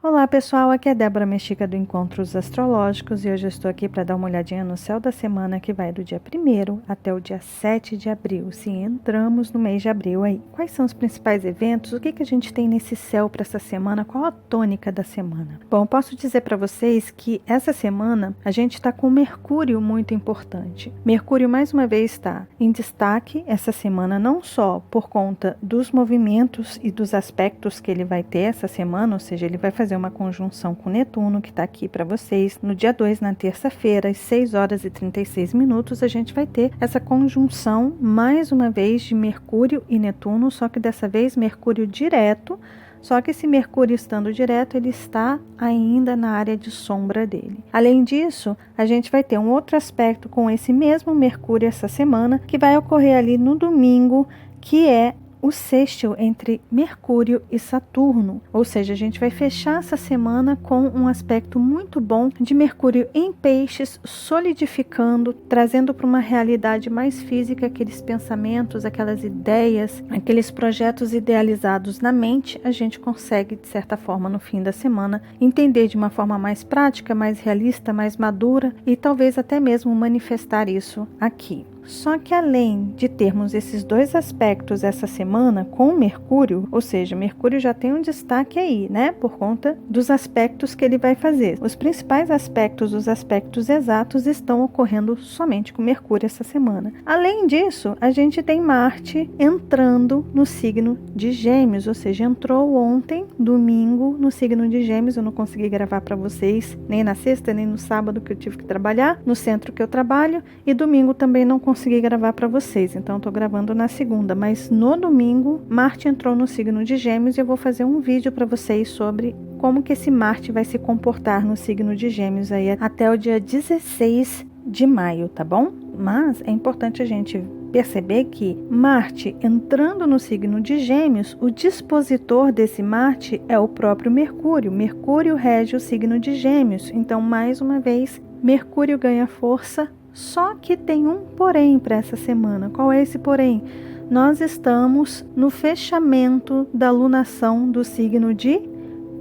Olá pessoal, aqui é Débora Mexica do Encontros Astrológicos e hoje eu estou aqui para dar uma olhadinha no céu da semana que vai do dia 1º até o dia 7 de abril. Sim, entramos no mês de abril aí. Quais são os principais eventos? O que a gente tem nesse céu para essa semana? Qual a tônica da semana? Bom, posso dizer para vocês que essa semana a gente está com Mercúrio muito importante. Mercúrio mais uma vez está em destaque essa semana, não só por conta dos movimentos e dos aspectos que ele vai ter essa semana, ou seja, ele vai fazer uma conjunção com Netuno, que está aqui para vocês. No dia 2, na terça-feira, às 6 horas e 36 minutos, a gente vai ter essa conjunção, mais uma vez, de Mercúrio e Netuno, só que dessa vez Mercúrio direto, só que esse Mercúrio estando direto, ele está ainda na área de sombra dele. Além disso, a gente vai ter um outro aspecto com esse mesmo Mercúrio essa semana, que vai ocorrer ali no domingo, que é o sextil entre Mercúrio e Saturno, ou seja, a gente vai fechar essa semana com um aspecto muito bom de Mercúrio em Peixes, solidificando, trazendo para uma realidade mais física aqueles pensamentos, aquelas ideias, aqueles projetos idealizados na mente, a gente consegue, de certa forma, no fim da semana, entender de uma forma mais prática, mais realista, mais madura e talvez até mesmo manifestar isso aqui. Só que além de termos esses dois aspectos essa semana com Mercúrio, ou seja, Mercúrio já tem um destaque aí, né? Por conta dos aspectos que ele vai fazer. Os principais aspectos, os aspectos exatos, estão ocorrendo somente com Mercúrio essa semana. Além disso, a gente tem Marte entrando no signo de Gêmeos, ou seja, entrou ontem, domingo, no signo de Gêmeos. Eu não consegui gravar para vocês nem na sexta, nem no sábado que eu tive que trabalhar, no centro que eu trabalho, e domingo também não consegui gravar para vocês, então estou gravando na segunda, mas no domingo Marte entrou no signo de Gêmeos e eu vou fazer um vídeo para vocês sobre como que esse Marte vai se comportar no signo de Gêmeos aí até o dia 16 de maio, tá bom? Mas é importante a gente perceber que Marte entrando no signo de Gêmeos, o dispositor desse Marte é o próprio Mercúrio. Mercúrio rege o signo de Gêmeos, então mais uma vez Mercúrio ganha força. Só que tem um porém para essa semana. Qual é esse porém? Nós estamos no fechamento da lunação do signo de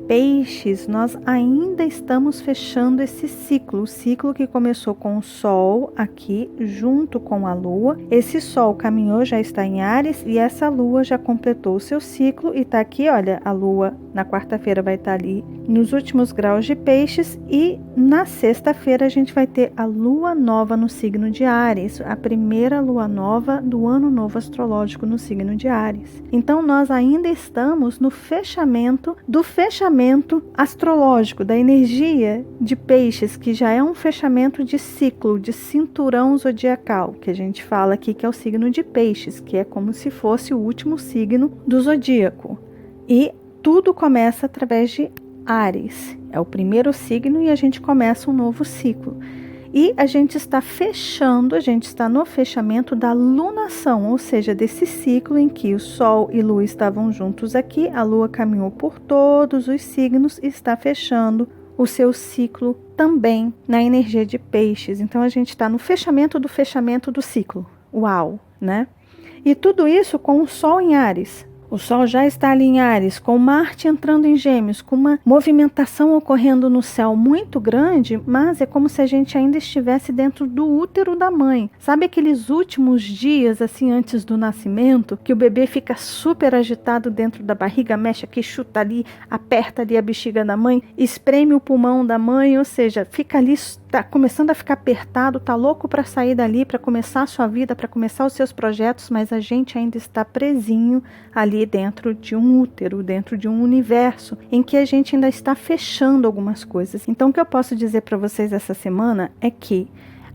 Peixes. Nós ainda estamos fechando esse ciclo, o ciclo que começou com o Sol aqui junto com a Lua. Esse Sol caminhou, já está em Áries e essa Lua já completou o seu ciclo e está aqui, olha, a Lua na quarta-feira vai estar ali nos últimos graus de Peixes e na sexta-feira a gente vai ter a Lua Nova no signo de Áries, a primeira Lua Nova do ano novo astrológico no signo de Áries. Então nós ainda estamos no fechamento do fechamento astrológico, da energia de Peixes, que já é um fechamento de ciclo, de cinturão zodiacal, que a gente fala aqui que é o signo de Peixes, que é como se fosse o último signo do zodíaco. E tudo começa através de Áries, é o primeiro signo e a gente começa um novo ciclo. E a gente está fechando, a gente está no fechamento da lunação, ou seja, desse ciclo em que o Sol e Lua estavam juntos aqui, a Lua caminhou por todos os signos e está fechando o seu ciclo também na energia de Peixes. Então a gente está no fechamento do ciclo. Uau, né? E tudo isso com o Sol em Áries. O Sol já está ali em Áries, com Marte entrando em Gêmeos, com uma movimentação ocorrendo no céu muito grande, mas é como se a gente ainda estivesse dentro do útero da mãe. Sabe aqueles últimos dias, assim, antes do nascimento, que o bebê fica super agitado dentro da barriga, mexe aqui, chuta ali, aperta ali a bexiga da mãe, espreme o pulmão da mãe, ou seja, fica ali, está começando a ficar apertado, está louco para sair dali, para começar a sua vida, para começar os seus projetos, mas a gente ainda está presinho ali dentro de um útero, dentro de um universo em que a gente ainda está fechando algumas coisas. Então o que eu posso dizer para vocês essa semana é que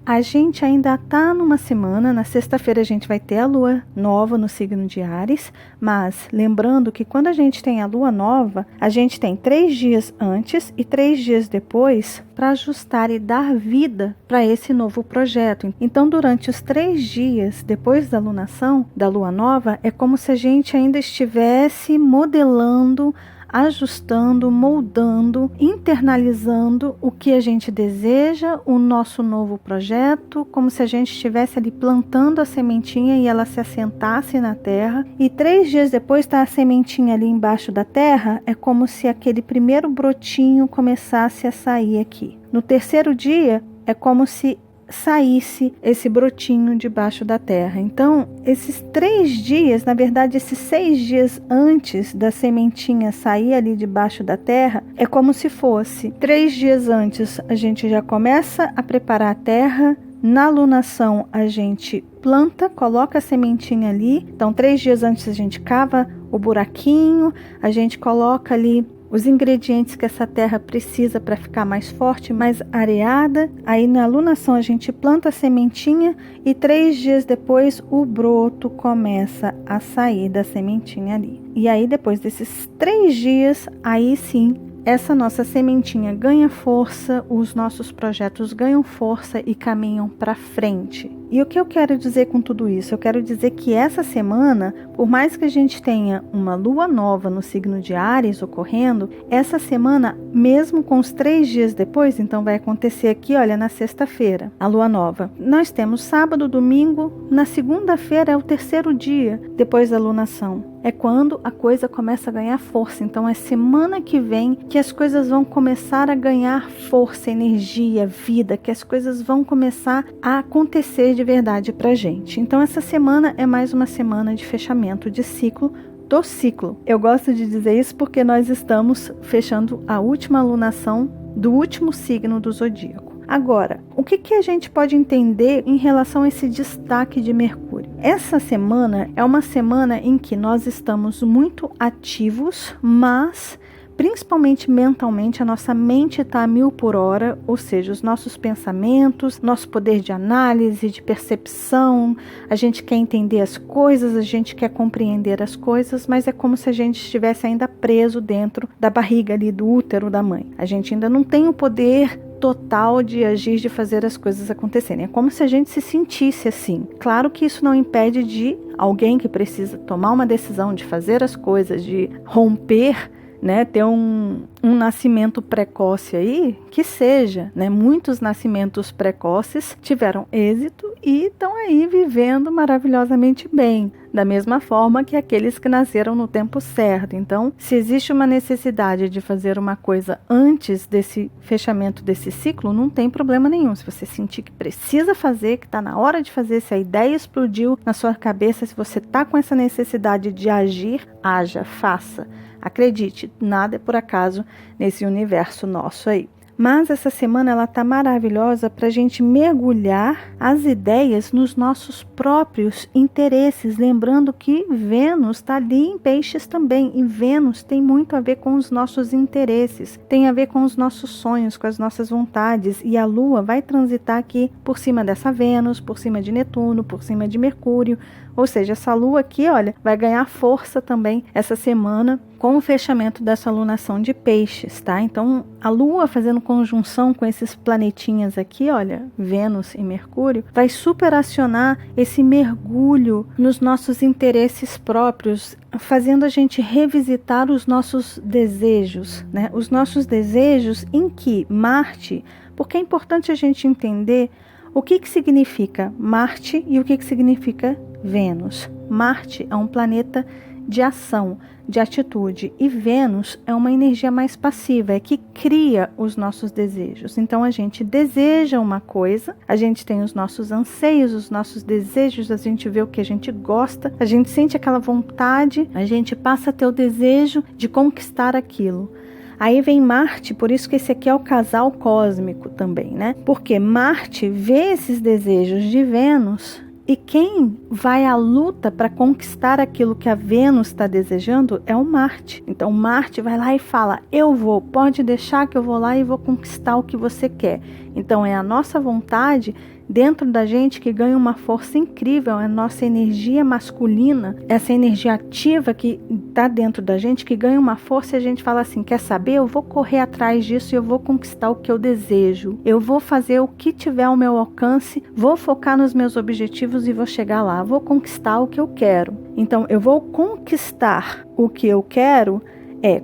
a gente ainda está numa semana, na sexta-feira a gente vai ter a Lua Nova no signo de Áries, mas lembrando que quando a gente tem a Lua Nova, a gente tem 3 dias antes e 3 dias depois para ajustar e dar vida para esse novo projeto. Então, durante os 3 dias depois da lunação, da Lua Nova, é como se a gente ainda estivesse modelando ajustando, moldando, internalizando o que a gente deseja, o nosso novo projeto, como se a gente estivesse ali plantando a sementinha e ela se assentasse na terra. E 3 dias depois está a sementinha ali embaixo da terra, é como se aquele primeiro brotinho começasse a sair aqui. No 3º dia, é como se saísse esse brotinho debaixo da terra. Então, esses 3 dias, na verdade, esses 6 dias antes da sementinha sair ali debaixo da terra, é como se fosse 3 dias antes a gente já começa a preparar a terra. Na alunação a gente planta, coloca a sementinha ali. Então 3 dias antes a gente cava o buraquinho, a gente coloca ali os ingredientes que essa terra precisa para ficar mais forte, mais areada. Aí na alunação a gente planta a sementinha e 3 dias depois o broto começa a sair da sementinha ali. E aí depois desses 3 dias, aí sim, essa nossa sementinha ganha força, os nossos projetos ganham força e caminham para frente. E o que eu quero dizer com tudo isso? Eu quero dizer que essa semana, por mais que a gente tenha uma lua nova no signo de Áries ocorrendo, essa semana, mesmo com os 3 dias depois, então vai acontecer aqui, olha, na sexta-feira, a lua nova. Nós temos sábado, domingo, na segunda-feira é o 3º dia depois da lunação. É quando a coisa começa a ganhar força. Então é semana que vem que as coisas vão começar a ganhar força, energia, vida, que as coisas vão começar a acontecer de verdade pra gente. Então essa semana é mais uma semana de fechamento de ciclo do ciclo. Eu gosto de dizer isso porque nós estamos fechando a última alunação do último signo do zodíaco. Agora, o que a gente pode entender em relação a esse destaque de Mercúrio? Essa semana é uma semana em que nós estamos muito ativos, mas principalmente mentalmente, a nossa mente está a 1000 por hora, ou seja, os nossos pensamentos, nosso poder de análise, de percepção, a gente quer entender as coisas, a gente quer compreender as coisas, mas é como se a gente estivesse ainda preso dentro da barriga ali, do útero da mãe. A gente ainda não tem o poder total de agir, de fazer as coisas acontecerem. É como se a gente se sentisse assim. Claro que isso não impede de alguém que precisa tomar uma decisão, de fazer as coisas, de romper, né, ter um nascimento precoce aí, que seja, né, muitos nascimentos precoces tiveram êxito e estão aí vivendo maravilhosamente bem, da mesma forma que aqueles que nasceram no tempo certo. Então, se existe uma necessidade de fazer uma coisa antes desse fechamento desse ciclo, não tem problema nenhum. Se você sentir que precisa fazer, que está na hora de fazer, se a ideia explodiu na sua cabeça, se você está com essa necessidade de agir, haja, faça. Acredite, nada é por acaso nesse universo nosso aí. Mas essa semana ela está maravilhosa para a gente mergulhar as ideias nos nossos próprios interesses, lembrando que Vênus está ali em Peixes também, e Vênus tem muito a ver com os nossos interesses, tem a ver com os nossos sonhos, com as nossas vontades, e a Lua vai transitar aqui por cima dessa Vênus, por cima de Netuno, por cima de Mercúrio, ou seja, essa Lua aqui, olha, vai ganhar força também essa semana com o fechamento dessa alunação de Peixes, tá? Então, a Lua fazendo conjunção com esses planetinhas aqui, olha, Vênus e Mercúrio, vai superacionar esse mergulho nos nossos interesses próprios, fazendo a gente revisitar os nossos desejos, né? Os nossos desejos em que Marte, porque é importante a gente entender o que significa Marte e o que significa Vênus. Marte é um planeta de ação, de atitude, e Vênus é uma energia mais passiva, é que cria os nossos desejos. Então a gente deseja uma coisa, a gente tem os nossos anseios, os nossos desejos, a gente vê o que a gente gosta, a gente sente aquela vontade, a gente passa a ter o desejo de conquistar aquilo. Aí vem Marte, por isso que esse aqui é o casal cósmico também, né? Porque Marte vê esses desejos de Vênus, e quem vai à luta para conquistar aquilo que a Vênus está desejando é o Marte. Então Marte vai lá e fala, eu vou, pode deixar que eu vou lá e vou conquistar o que você quer. Então é a nossa vontade dentro da gente que ganha uma força incrível, é a nossa energia masculina, essa energia ativa que está dentro da gente, que ganha uma força, e a gente fala assim, quer saber? Eu vou correr atrás disso e eu vou conquistar o que eu desejo. Eu vou fazer o que tiver ao meu alcance, vou focar nos meus objetivos e vou chegar lá, vou conquistar o que eu quero. Então, eu vou conquistar o que eu quero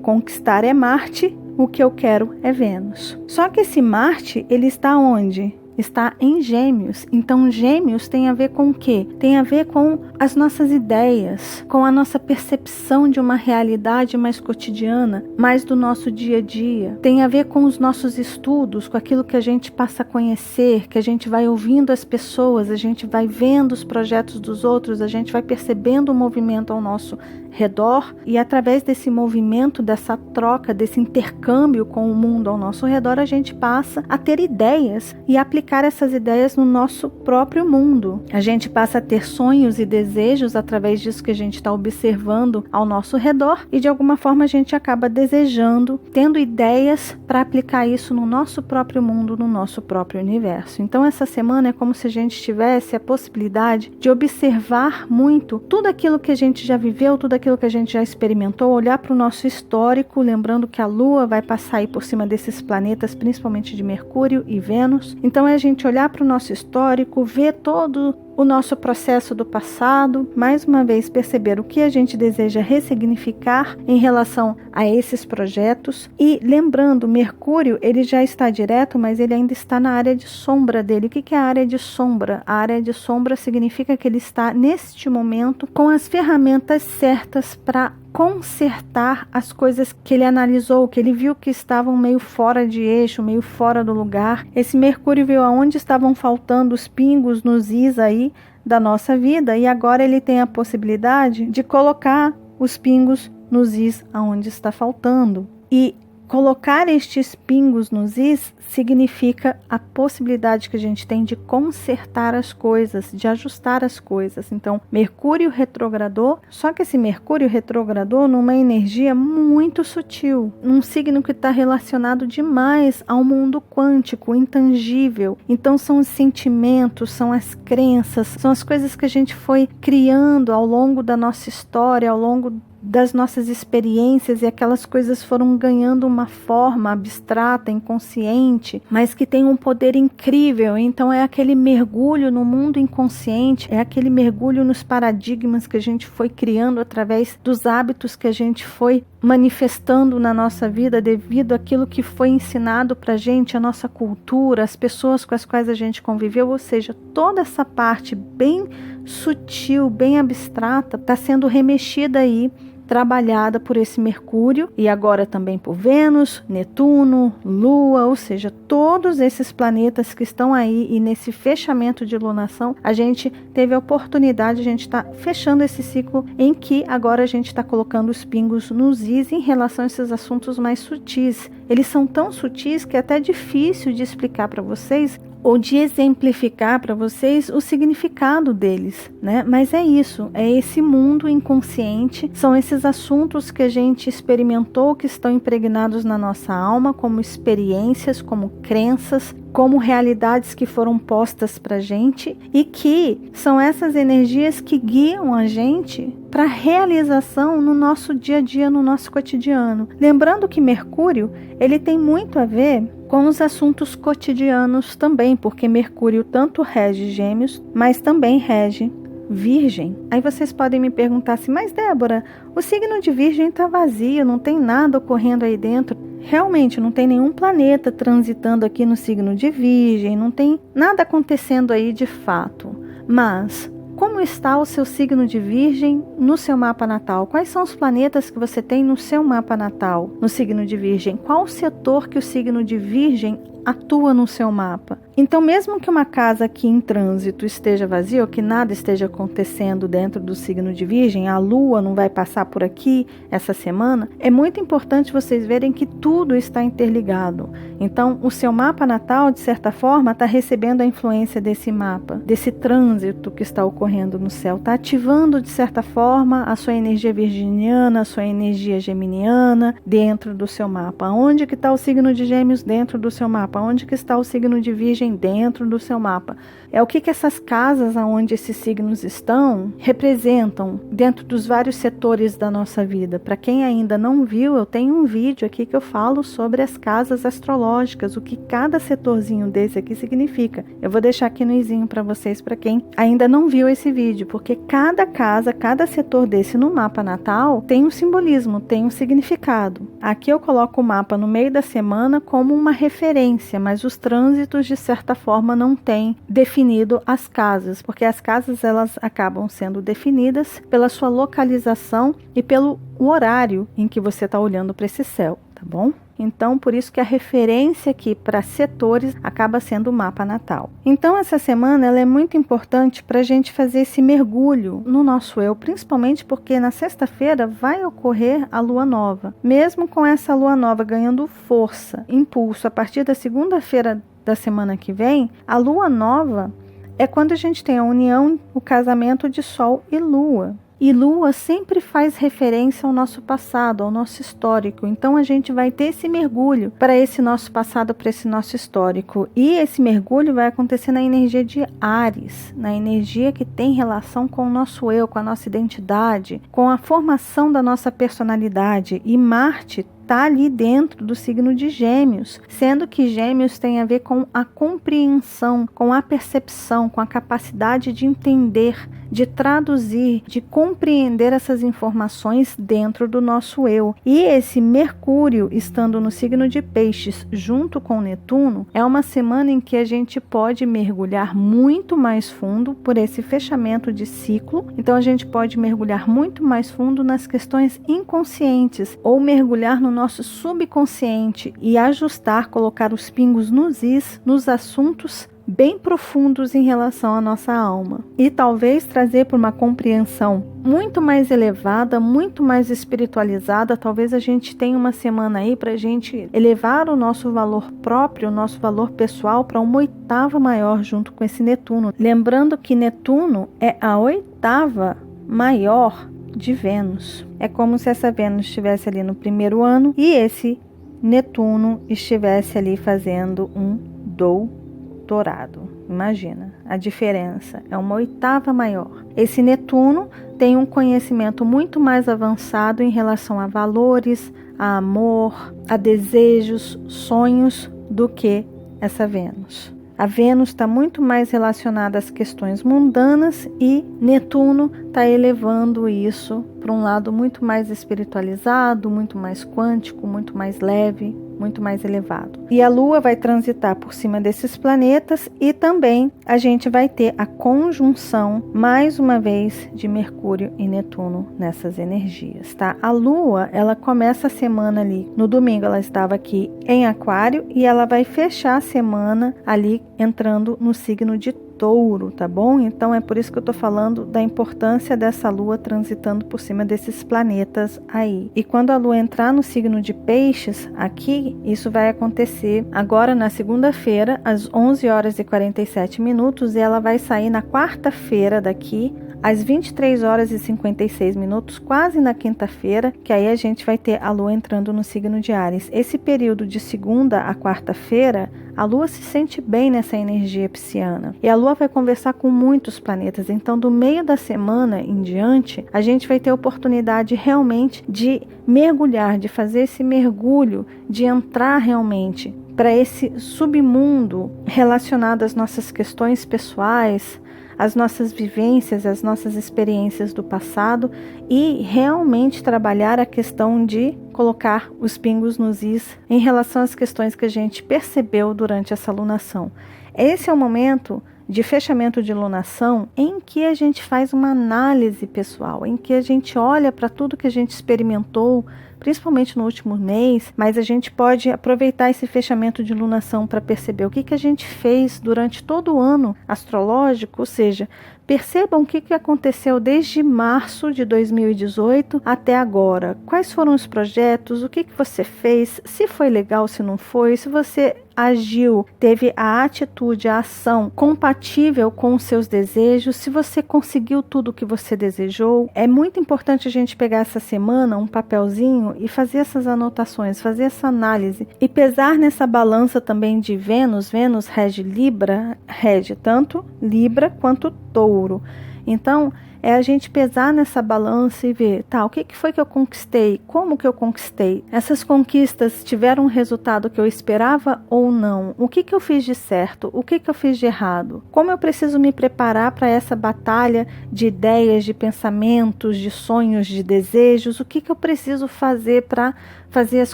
conquistar é Marte, o que eu quero é Vênus. Só que esse Marte, ele está onde? Está em Gêmeos. Então Gêmeos tem a ver com o quê? Tem a ver com as nossas ideias, com a nossa percepção de uma realidade mais cotidiana, mais do nosso dia a dia. Tem a ver com os nossos estudos, com aquilo que a gente passa a conhecer, que a gente vai ouvindo as pessoas, a gente vai vendo os projetos dos outros, a gente vai percebendo o movimento ao nosso redor, e através desse movimento, dessa troca, desse intercâmbio com o mundo ao nosso redor, a gente passa a ter ideias e aplicar essas ideias no nosso próprio mundo. A gente passa a ter sonhos e desejos através disso que a gente está observando ao nosso redor, e de alguma forma a gente acaba desejando, tendo ideias para aplicar isso no nosso próprio mundo, no nosso próprio universo. Então essa semana é como se a gente tivesse a possibilidade de observar muito tudo aquilo que a gente já viveu, tudo aquilo que a gente já experimentou, olhar para o nosso histórico, lembrando que a Lua vai passar aí por cima desses planetas, principalmente de Mercúrio e Vênus. Então é a gente olhar para o nosso histórico, ver todo o nosso processo do passado, mais uma vez perceber o que a gente deseja ressignificar em relação a esses projetos. E lembrando, Mercúrio, ele já está direto, mas ele ainda está na área de sombra dele. O que é a área de sombra? A área de sombra significa que ele está neste momento com as ferramentas certas para consertar as coisas que ele analisou, que ele viu que estavam meio fora de eixo, meio fora do lugar. Esse Mercúrio viu aonde estavam faltando os pingos nos is aí da nossa vida, e agora ele tem a possibilidade de colocar os pingos nos is aonde está faltando. E colocar estes pingos nos is significa a possibilidade que a gente tem de consertar as coisas, de ajustar as coisas. Então, Mercúrio retrogradou, só que esse Mercúrio retrogradou numa energia muito sutil, num signo que está relacionado demais ao mundo quântico, intangível. Então, são os sentimentos, são as crenças, são as coisas que a gente foi criando ao longo da nossa história, ao longo das nossas experiências, e aquelas coisas foram ganhando uma forma abstrata, inconsciente, mas que tem um poder incrível. Então é aquele mergulho no mundo inconsciente, é aquele mergulho nos paradigmas que a gente foi criando através dos hábitos que a gente foi manifestando na nossa vida devido àquilo que foi ensinado pra gente, a nossa cultura, as pessoas com as quais a gente conviveu, ou seja, toda essa parte bem sutil, bem abstrata, está sendo remexida aí, trabalhada por esse Mercúrio, e agora também por Vênus, Netuno, Lua, ou seja, todos esses planetas que estão aí, e nesse fechamento de lunação, a gente teve a oportunidade, a gente está fechando esse ciclo em que agora a gente está colocando os pingos nos is em relação a esses assuntos mais sutis. Eles são tão sutis que é até difícil de explicar para vocês, ou de exemplificar para vocês o significado deles, né? Mas é isso, é esse mundo inconsciente, são esses assuntos que a gente experimentou, que estão impregnados na nossa alma, como experiências, como crenças, como realidades que foram postas para a gente, e que são essas energias que guiam a gente para realização no nosso dia a dia, no nosso cotidiano. Lembrando que Mercúrio, ele tem muito a ver com os assuntos cotidianos também, porque Mercúrio tanto rege Gêmeos, mas também rege Virgem. Aí vocês podem me perguntar assim, mas Débora, o signo de Virgem está vazio, não tem nada ocorrendo aí dentro. Realmente não tem nenhum planeta transitando aqui no signo de Virgem, não tem nada acontecendo aí de fato. Mas como está o seu signo de Virgem no seu mapa natal? Quais são os planetas que você tem no seu mapa natal, no signo de Virgem? Qual o setor que o signo de Virgem atua no seu mapa? Então, mesmo que uma casa aqui em trânsito esteja vazia, ou que nada esteja acontecendo dentro do signo de Virgem, a Lua não vai passar por aqui essa semana, é muito importante vocês verem que tudo está interligado. Então, o seu mapa natal, de certa forma, está recebendo a influência desse mapa, desse trânsito que está ocorrendo no céu, está ativando, de certa forma, a sua energia virginiana, a sua energia geminiana dentro do seu mapa. Onde que está o signo de Gêmeos dentro do seu mapa? mapa? Onde que está o signo de Virgem dentro do seu mapa? É o que essas casas onde esses signos estão representam dentro dos vários setores da nossa vida. Para quem ainda não viu, eu tenho um vídeo aqui que eu falo sobre as casas astrológicas, o que cada setorzinho desse aqui significa. Eu vou deixar aqui no izinho para vocês, para quem ainda não viu esse vídeo, porque cada casa, cada setor desse no mapa natal tem um simbolismo, tem um significado. Aqui eu coloco o mapa no meio da semana como uma referência, mas os trânsitos de certa forma não têm definido as casas, porque as casas elas acabam sendo definidas pela sua localização e pelo horário em que você está olhando para esse céu, tá bom? Então, por isso que a referência aqui para setores acaba sendo o mapa natal. Então, essa semana ela é muito importante para a gente fazer esse mergulho no nosso eu, principalmente porque na sexta-feira vai ocorrer a lua nova. Mesmo com essa lua nova ganhando força, impulso, a partir da segunda-feira da semana que vem, a lua nova é quando a gente tem a união, o casamento de Sol e Lua. E Lua sempre faz referência ao nosso passado, ao nosso histórico. Então a gente vai ter esse mergulho para esse nosso passado, para esse nosso histórico. E esse mergulho vai acontecer na energia de Áries, na energia que tem relação com o nosso eu, com a nossa identidade, com a formação da nossa personalidade. E Marte está ali dentro do signo de Gêmeos, sendo que Gêmeos tem a ver com a compreensão, com a percepção, com a capacidade de entender, de traduzir, de compreender essas informações dentro do nosso eu. E esse Mercúrio, estando no signo de Peixes, junto com Netuno, é uma semana em que a gente pode mergulhar muito mais fundo por esse fechamento de ciclo. Então a gente pode mergulhar muito mais fundo nas questões inconscientes ou mergulhar no nosso subconsciente e ajustar, colocar os pingos nos is, nos assuntos bem profundos em relação à nossa alma. E talvez trazer para uma compreensão muito mais elevada, muito mais espiritualizada. Talvez a gente tenha uma semana aí para a gente elevar o nosso valor próprio, o nosso valor pessoal para uma oitava maior junto com esse Netuno. Lembrando que Netuno é a oitava maior de Vênus. É como se essa Vênus estivesse ali no primeiro ano e esse Netuno estivesse ali fazendo um doutorado. Imagina a diferença, é uma oitava maior. Esse Netuno tem um conhecimento muito mais avançado em relação a valores, a amor, a desejos, sonhos do que essa Vênus. A Vênus está muito mais relacionada às questões mundanas e Netuno está elevando isso para um lado muito mais espiritualizado, muito mais quântico, muito mais leve, muito mais elevado. E a Lua vai transitar por cima desses planetas e também a gente vai ter a conjunção, mais uma vez, de Mercúrio e Netuno nessas energias, tá? A Lua, ela começa a semana ali, no domingo ela estava aqui em Aquário e ela vai fechar a semana ali entrando no signo de Touro, tá bom? Então é por isso que eu tô falando da importância dessa Lua transitando por cima desses planetas aí. E quando a Lua entrar no signo de Peixes, aqui, isso vai acontecer agora na segunda-feira, às 11 horas e 47 minutos, e ela vai sair na quarta-feira daqui, às 23 horas e 56 minutos, quase na quinta-feira, que aí a gente vai ter a Lua entrando no signo de Áries. Esse período de segunda a quarta-feira, a Lua se sente bem nessa energia pisciana. E a Lua vai conversar com muitos planetas. Então, do meio da semana em diante, a gente vai ter a oportunidade realmente de mergulhar, de fazer esse mergulho, de entrar realmente para esse submundo relacionado às nossas questões pessoais, as nossas vivências, as nossas experiências do passado e realmente trabalhar a questão de colocar os pingos nos is em relação às questões que a gente percebeu durante essa lunação. Esse é o momento de fechamento de lunação em que a gente faz uma análise pessoal, em que a gente olha para tudo que a gente experimentou, principalmente no último mês, mas a gente pode aproveitar esse fechamento de lunação para perceber o que a gente fez durante todo o ano astrológico, ou seja, percebam o que aconteceu desde março de 2018 até agora. Quais foram os projetos, o que você fez, se foi legal, se não foi, se você agiu, teve a atitude, a ação compatível com os seus desejos, se você conseguiu tudo o que você desejou. É muito importante a gente pegar essa semana um papelzinho e fazer essas anotações, fazer essa análise e pesar nessa balança também de Vênus. Vênus rege Libra, rege tanto Libra quanto Touro. Então, é a gente pesar nessa balança e ver, tá, o que foi que eu conquistei? Como que eu conquistei? Essas conquistas tiveram um resultado que eu esperava ou não? O que eu fiz de certo? O que eu fiz de errado? Como eu preciso me preparar para essa batalha de ideias, de pensamentos, de sonhos, de desejos? O que eu preciso fazer para fazer as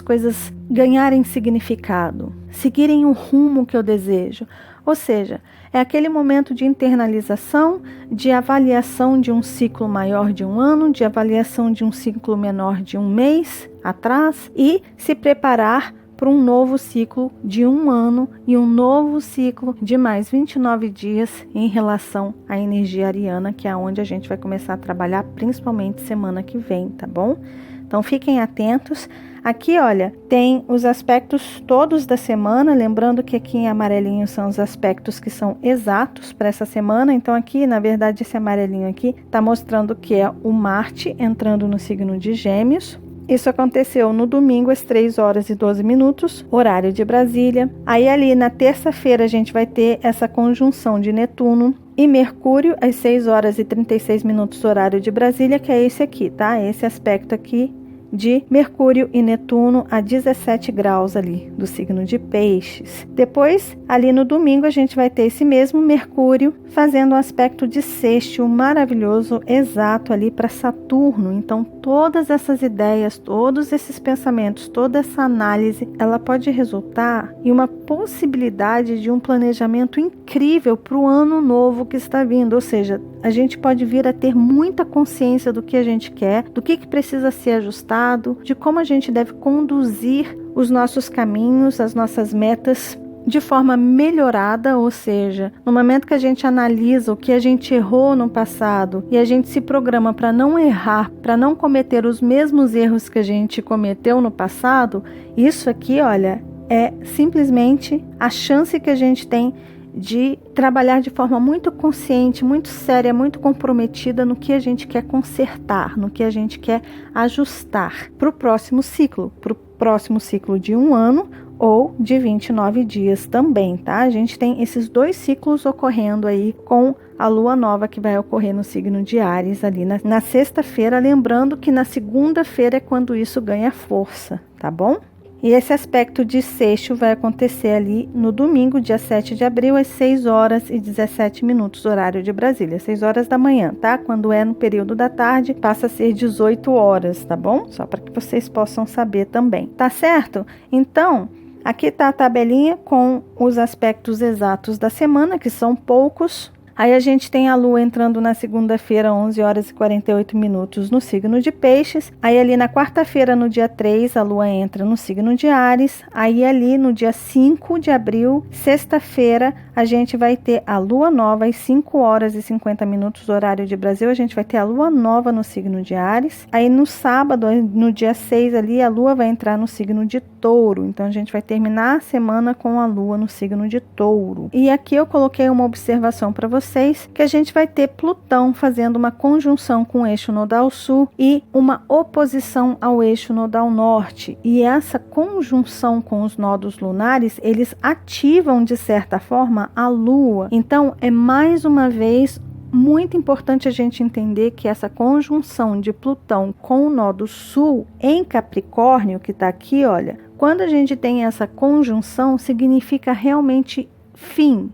coisas ganharem significado? Seguirem o rumo que eu desejo? Ou seja, é aquele momento de internalização, de avaliação de um ciclo maior de um ano, de avaliação de um ciclo menor de um mês atrás e se preparar para um novo ciclo de um ano e um novo ciclo de mais 29 dias em relação à energia ariana, que é onde a gente vai começar a trabalhar principalmente semana que vem, tá bom? Então fiquem atentos. Aqui, olha, tem os aspectos todos da semana, lembrando que aqui em amarelinho são os aspectos que são exatos para essa semana. Então aqui, na verdade, esse amarelinho aqui está mostrando que é o Marte entrando no signo de Gêmeos. Isso aconteceu no domingo às 3h12, horário de Brasília. Aí ali na terça-feira a gente vai ter essa conjunção de Netuno e Mercúrio às 6h36, horário de Brasília, que é esse aqui, tá? Esse aspecto aqui de Mercúrio e Netuno a 17 graus ali do signo de Peixes. Depois, ali no domingo, a gente vai ter esse mesmo Mercúrio fazendo um aspecto de sextil maravilhoso, exato ali para Saturno. Então, todas essas ideias, todos esses pensamentos, toda essa análise, ela pode resultar em uma possibilidade de um planejamento incrível para o ano novo que está vindo. Ou seja, a gente pode vir a ter muita consciência do que a gente quer, do que precisa ser ajustado, de como a gente deve conduzir os nossos caminhos, as nossas metas de forma melhorada. Ou seja, no momento que a gente analisa o que a gente errou no passado e a gente se programa para não errar, para não cometer os mesmos erros que a gente cometeu no passado, isso aqui, olha, é simplesmente a chance que a gente tem de trabalhar de forma muito consciente, muito séria, muito comprometida no que a gente quer consertar, no que a gente quer ajustar para o próximo ciclo de um ano ou de 29 dias também, tá? A gente tem esses dois ciclos ocorrendo aí com a lua nova que vai ocorrer no signo de Áries ali na sexta-feira, lembrando que na segunda-feira é quando isso ganha força, tá bom? E esse aspecto de sextil vai acontecer ali no domingo, dia 7 de abril, às 6h17, horário de Brasília. 6 horas da manhã, tá? Quando é no período da tarde, passa a ser 18 horas, tá bom? Só para que vocês possam saber também. Tá certo? Então, aqui tá a tabelinha com os aspectos exatos da semana, que são poucos. Aí a gente tem a lua entrando na segunda-feira, 11h48, no signo de Peixes. Aí ali na quarta-feira, no dia 3, a lua entra no signo de Áries. Aí ali no dia 5 de abril, sexta-feira, a gente vai ter a lua nova às 5h50, horário de Brasil. A gente vai ter a lua nova no signo de Áries. Aí no sábado, no dia 6 ali, a lua vai entrar no signo de Touro. Então a gente vai terminar a semana com a lua no signo de Touro. E aqui eu coloquei uma observação para vocês, que a gente vai ter Plutão fazendo uma conjunção com o eixo nodal sul e uma oposição ao eixo nodal norte. E essa conjunção com os nodos lunares, eles ativam de certa forma a lua. Então é mais uma vez muito importante a gente entender que essa conjunção de Plutão com o nodo sul em Capricórnio, que está aqui, olha, quando a gente tem essa conjunção, significa realmente fim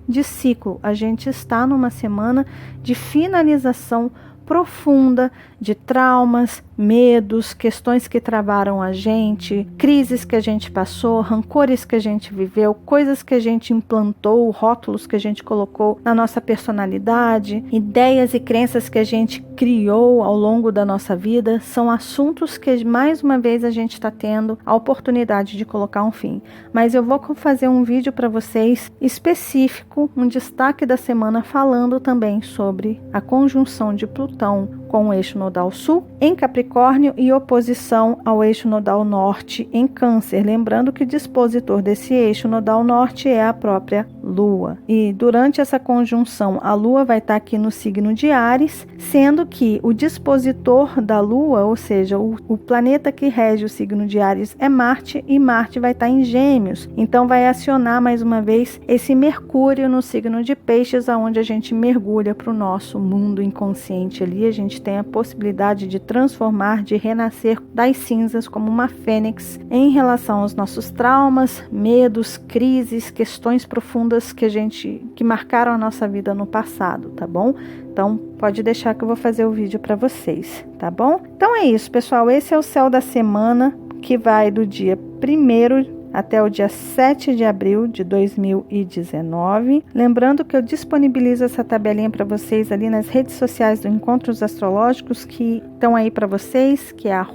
de ciclo. A gente está numa semana de finalização profunda de traumas, medos, questões que travaram a gente, crises que a gente passou, rancores que a gente viveu, coisas que a gente implantou, rótulos que a gente colocou na nossa personalidade, ideias e crenças que a gente criou ao longo da nossa vida, são assuntos que mais uma vez a gente está tendo a oportunidade de colocar um fim. Mas eu vou fazer um vídeo para vocês específico, um destaque da semana, falando também sobre a conjunção de Plutão com o eixo nodal sul em Capricórnio e oposição ao eixo nodal norte em Câncer. Lembrando que o dispositor desse eixo nodal norte é a própria Lua. E durante essa conjunção, a Lua vai estar aqui no signo de Áries, sendo que o dispositor da Lua, ou seja, o planeta que rege o signo de Áries é Marte, e Marte vai estar em Gêmeos. Então vai acionar mais uma vez esse Mercúrio no signo de Peixes, aonde a gente mergulha para o nosso mundo inconsciente ali. A gente tem a possibilidade de transformar, de renascer das cinzas como uma fênix em relação aos nossos traumas, medos, crises, questões profundas que marcaram a nossa vida no passado, tá bom? Então, pode deixar que eu vou fazer o vídeo para vocês, tá bom? Então é isso, pessoal. Esse é o céu da semana, que vai do dia 1º até o dia 7 de abril de 2019. Lembrando que eu disponibilizo essa tabelinha para vocês ali nas redes sociais do Encontros Astrológicos, que estão aí para vocês, que é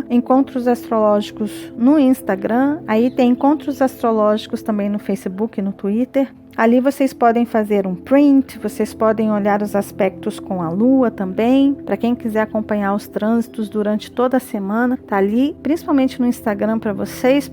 @Encontros Astrológicos no Instagram. Aí tem Encontros Astrológicos também no Facebook e no Twitter. Ali vocês podem fazer um print, vocês podem olhar os aspectos com a Lua também. Para quem quiser acompanhar os trânsitos durante toda a semana, tá ali, principalmente no Instagram para vocês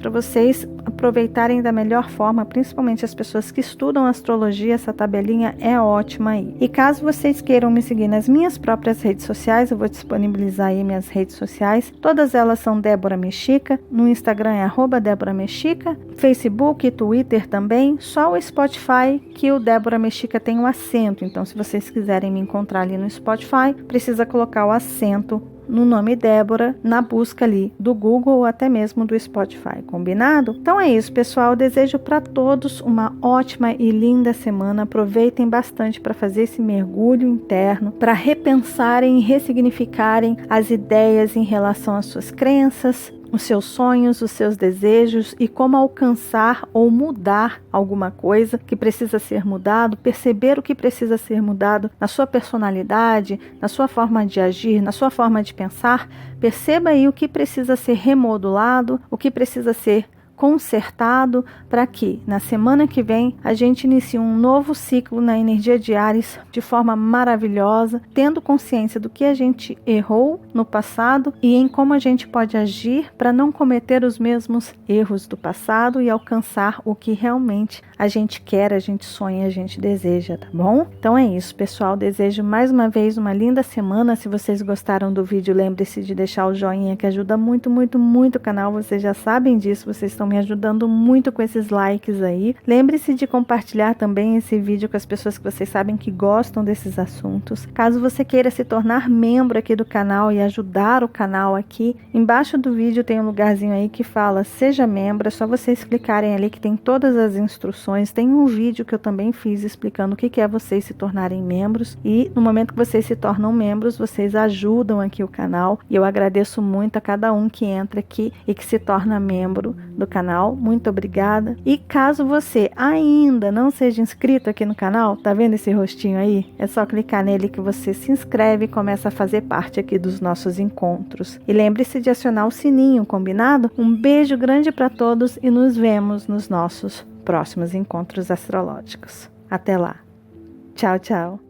aproveitarem da melhor forma, principalmente as pessoas que estudam astrologia. Essa tabelinha é ótima aí. E caso vocês queiram me seguir nas minhas próprias redes sociais, eu vou disponibilizar aí minhas redes sociais. Todas elas são Débora Mexica. No Instagram é @Débora Mexica, Facebook e Twitter também. Só o Spotify que o Débora Mexica tem um acento. Então, se vocês quiserem me encontrar ali no Spotify, precisa colocar o acento no nome Débora na busca ali do Google ou até mesmo do Spotify, combinado? Então é isso, pessoal. Desejo para todos uma ótima e linda semana. Aproveitem bastante para fazer esse mergulho interno, para repensarem e ressignificarem as ideias em relação às suas crenças, os seus sonhos, os seus desejos e como alcançar ou mudar alguma coisa que precisa ser mudado, perceber o que precisa ser mudado na sua personalidade, na sua forma de agir, na sua forma de pensar. Perceba aí o que precisa ser remodulado, o que precisa ser consertado, para que na semana que vem a gente inicie um novo ciclo na energia de Áries de forma maravilhosa, tendo consciência do que a gente errou no passado e em como a gente pode agir para não cometer os mesmos erros do passado e alcançar o que realmente a gente quer, a gente sonha, a gente deseja, tá bom? Então é isso, pessoal. Desejo mais uma vez uma linda semana. Se vocês gostaram do vídeo, lembre-se de deixar o joinha, que ajuda muito, muito, muito o canal. Vocês já sabem disso, vocês estão me ajudando muito com esses likes aí. Lembre-se de compartilhar também esse vídeo com as pessoas que vocês sabem que gostam desses assuntos. Caso você queira se tornar membro aqui do canal e ajudar o canal aqui, embaixo do vídeo tem um lugarzinho aí que fala seja membro. É só vocês clicarem ali que tem todas as instruções. Tem um vídeo que eu também fiz explicando o que é vocês se tornarem membros, e no momento que vocês se tornam membros, vocês ajudam aqui o canal, e eu agradeço muito a cada um que entra aqui e que se torna membro do canal. Muito obrigada. E caso você ainda não seja inscrito aqui no canal, tá vendo esse rostinho aí? É só clicar nele que você se inscreve e começa a fazer parte aqui dos nossos encontros. E lembre-se de acionar o sininho, combinado? Um beijo grande para todos e nos vemos nos nossos próximos encontros astrológicos. Até lá. Tchau, tchau.